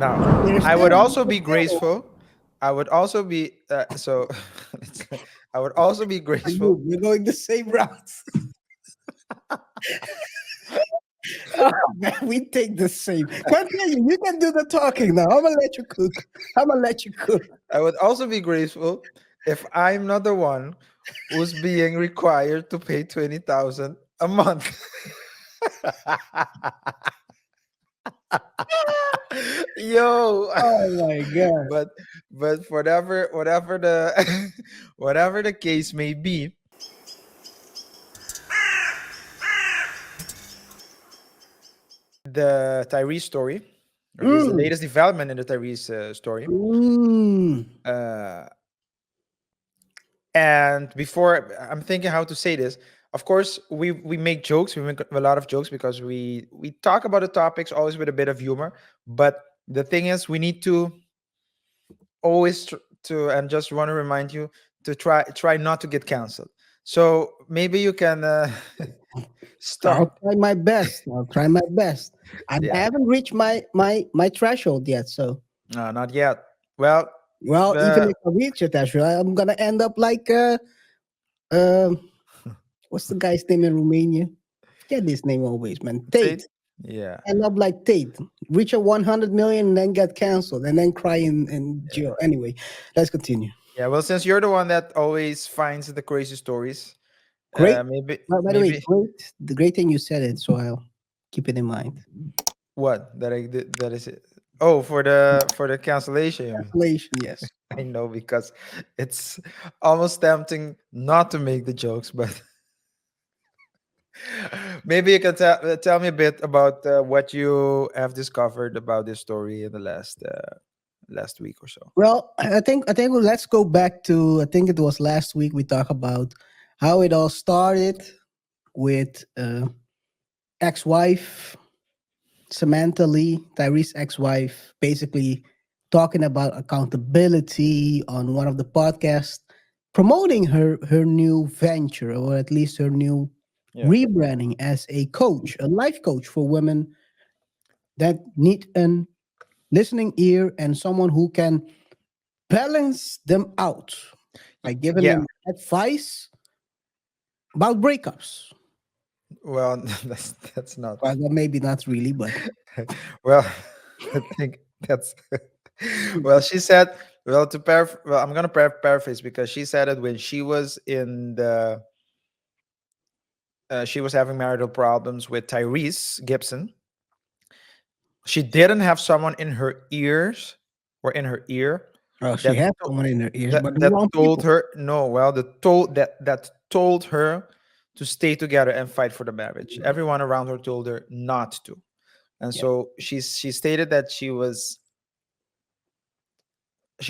Now, There's I would still also be still graceful. I would also be so. I would also be you. graceful. We're going the same route. Oh, man, we take the same. Continue. You can do the talking now. I'm gonna let you cook. I'm gonna let you cook. I would also be graceful if I'm not the one who's being required to pay 20,000 a month. Yo, Oh my god. but whatever the whatever the case may be, the Tyrese story, or at least the Mm, latest development in the Tyrese story. mm. Uh, and before I'm thinking how to say this, of course we make jokes. We make a lot of jokes because we talk about the topics always with a bit of humor. But the thing is, we need to always to and just want to remind you to try not to get canceled. So maybe you can I'll stop. try my best. I'll try my best. I Yeah, haven't reached my threshold yet. So, no, not yet. Well, well, even uh, if I reach it, threshold, I'm gonna end up like uh, what's the guy's name in Romania? Forget his name always, man. Tate. Tate. Yeah, End up like Tate. Reach a 100 million and then get canceled and then cry in jail. Anyway, let's continue. yeah. Well, since you're the one that always finds the crazy stories, Great. maybe By the way, maybe great. The great thing you said it, so I'll keep it in mind. what that I did that is it. Oh, for the cancellation, you mean? Cancellation, yes. I know because it's almost tempting not to make the jokes, but maybe you can tell me a bit about what you have discovered about this story in the last week or so. Well, I think let's go back to I think it was last week we talked about how it all started with ex-wife Samantha Lee, Tyrese ex-wife, basically talking about accountability on one of the podcasts, promoting her new venture or at least her new Yeah, rebranding as a coach, a life coach for women that need an listening ear and someone who can balance them out by giving yeah. them advice about breakups. Well, that's not. Well, maybe not really, but Well, I think that's. Well, she said. Well, well, I'm gonna paraphrase because she said it when she was in the. She was having marital problems with Tyrese Gibson. She didn't have someone in her ears or in her ear well, she that had someone in her ears, but the that wrong told people. her no. Well, the told that told her to stay together and fight for the marriage. Everyone around her told her not to, and Yeah, so she stated that she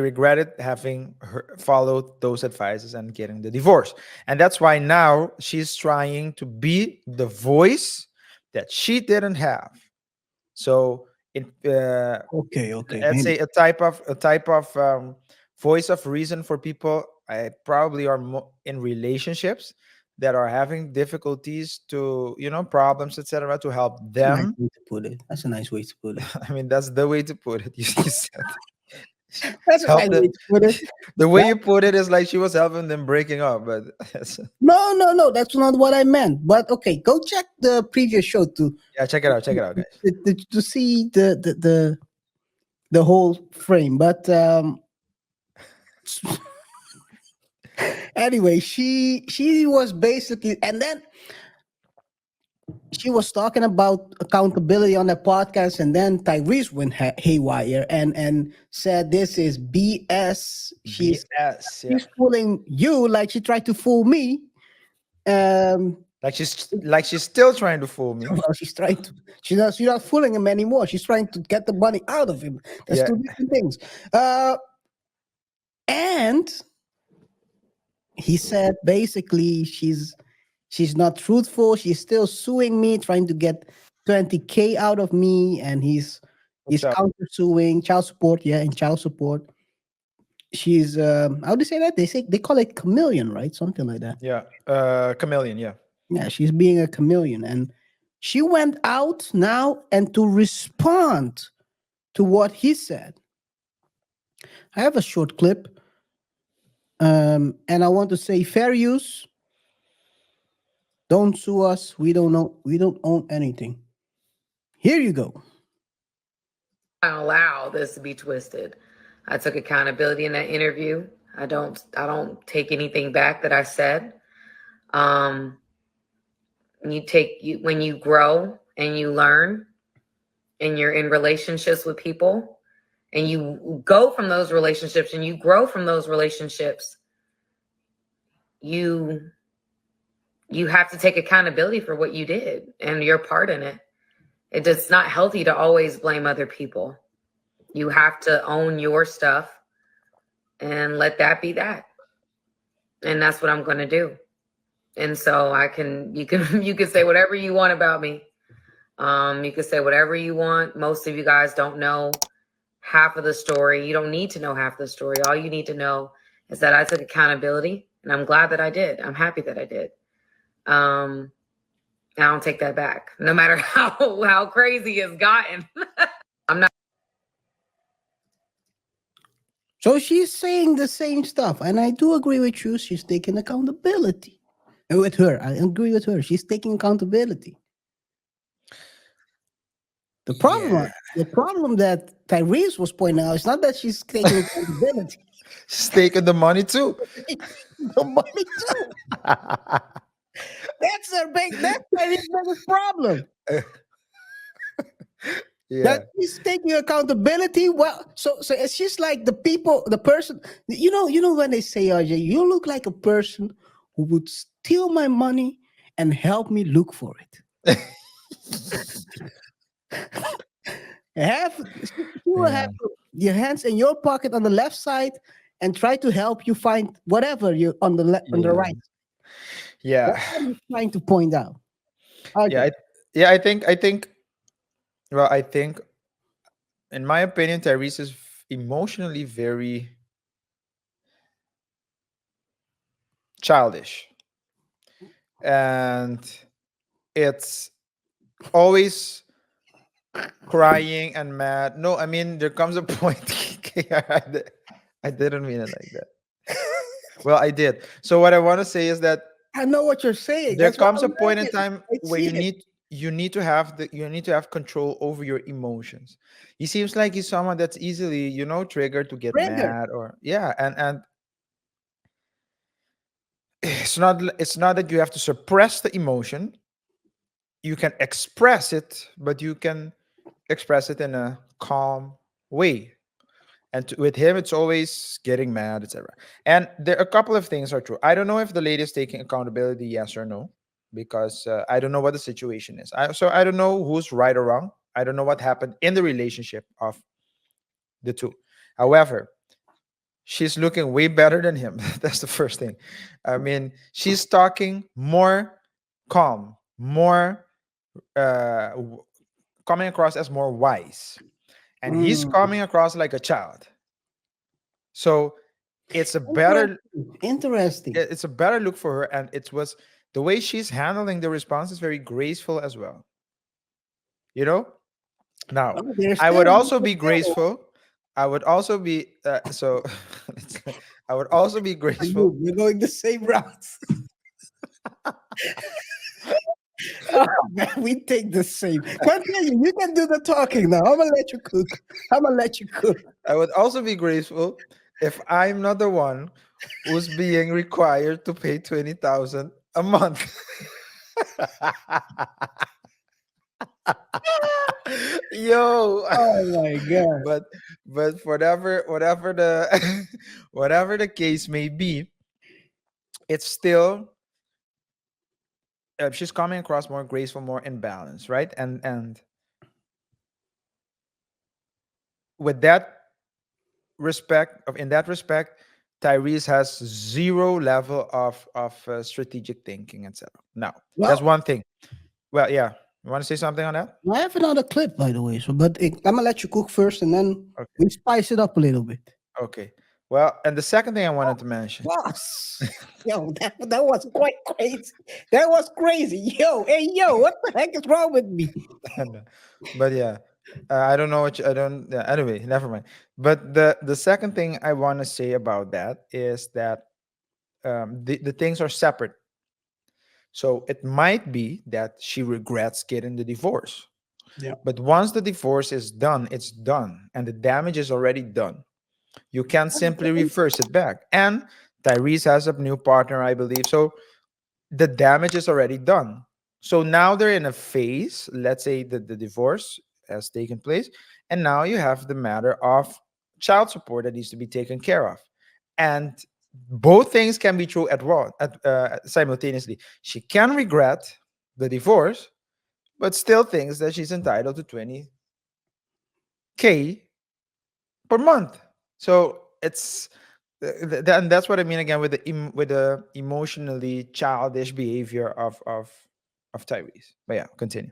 regretted having followed those advices and getting the divorce, and that's why now she's trying to be the voice that she didn't have. So in okay, okay, let's maybe. say a type of voice of reason for people I probably are in relationships that are having difficulties to problems, etc., to help That's a nice them. way to put it. That's a nice way to put it. I mean, that's the way to put it. You said That's a help nice them. way to put it. The way That- you put it is like she was helping them breaking up, but no, no, no. That's not what I meant. But okay, go check the previous show yeah, check it out, guys. to see the whole frame. But anyway, she was basically, and then she was talking about accountability on the podcast, and then Tyrese went haywire and said this is BS. BS, yeah. She's fooling you like she tried to fool me. Um, Like she's still trying to fool me. well, she's trying to. She's not fooling him anymore. She's trying to get the money out of him. That's Yeah, two different things. And he said basically she's not truthful. She's still suing me, trying to get 20K out of me, and he's child. countersuing child support. Yeah, in child support. She's how do you say that? They call it chameleon, right? Something like that. Yeah, chameleon. Yeah. Yeah, she's being a chameleon, and she went out now and to respond to what he said. I have a short clip, and I want to say fair use. Don't sue us. We don't know. We don't own anything. Here you go. Allow this to be twisted. I took accountability in that interview. I don't take anything back that I said. Um you when you grow and you learn and you're in relationships with people and you go from those relationships and you grow from those relationships, you you have to take accountability for what you did and your part in it. It's not healthy to always blame other people. You have to own your stuff and let that be that. And that's what I'm going to do. And so you can say whatever you want about me. You can say whatever you want. Most of you guys don't know half of the story. You don't need to know half the story. All you need to know is that I took accountability, and I'm glad that I did. I'm happy that I did. I don't take that back, no matter how crazy it's gotten. I'm not. So she's saying the same stuff, and I do agree with you. She's taking accountability. And with her, I agree with her. She's taking accountability. The problem, Yeah. the problem that Tyrese was pointing out is not that she's taking accountability. She's taking the money too. The money too. That's her big. That's Tyrese's biggest problem. Yeah. That she's taking accountability. Well, so it's just like the people, the person. You know when they say, RJ, you look like a person who would steal my money and help me look for it. You will Yeah. have your hands in your pocket on the left side and try to help you find whatever you on the on the Yeah. right. Yeah. That's what I'm trying to point out. Yeah. RJ. Yeah. I think. Well, I think, in my opinion, Tyrese is emotionally very childish, and it's always crying and mad. No, I mean there comes a point. I didn't mean it like that. Well, I did. So what I want to say is that I know what you're saying. there That's why comes a I'm point in laughing. time I where see it. you need to have control over your emotions. He seems like he's someone that's easily, triggered to get Trigger. mad, or yeah, and it's not that you have to suppress the emotion. You can express it, but you can express it in a calm way. And with him, it's always getting mad, etc. And there a couple of things are true. I don't know if the lady is taking accountability, yes or no, because I don't know what the situation is. So I don't know who's right or wrong. I don't know what happened in the relationship of the two. However, she's looking way better than him. That's the first thing. I mean, she's talking more calm, more coming across as more wise, and he's Mm. coming across like a child. So it's a better Interesting. Interesting. it's a better look for her, and it was the way she's handling the response is very graceful as well. You know. Now, Oh, there's I still would room also for be error. graceful. I would also be so. I would also be You, graceful. we're going the same route. Oh, man, we take the same. Continue. You can do the talking now. I'm gonna let you cook. I'm gonna let you cook. I would also be graceful if I'm not the one who's being required to pay 20,000 a month. Yo, Oh my god. but whatever the whatever the case may be, it's still she's coming across more graceful, more in balance, right? And with that in that respect, Tyrese has zero level of strategic thinking, etc. Now, that's Well, one thing. Well, yeah, you want to say something on that? I have another clip, by the way. So, but I'm gonna let you cook first, and then Okay, we spice it up a little bit. okay. Well, and the second thing I wanted to mention. Boss. Yo, that was quite crazy. That was crazy. Yo, hey, yo, what the heck is wrong with me? But yeah, I don't know what I don't. Yeah, anyway, never mind. But the second thing I want to say about that is that the things are separate. So it might be that she regrets getting the divorce. Yeah. But once the divorce is done, it's done, and the damage is already done. You can't simply reverse it back. And Tyrese has a new partner, I believe. So the damage is already done. So now they're in a phase, let's say that the divorce has taken place, and now you have the matter of child support that needs to be taken care of. And both things can be true simultaneously. She can regret the divorce, but still thinks that she's entitled to 20K per month. So and that's what I mean again with with the emotionally childish behavior of Tyrese. But yeah, continue.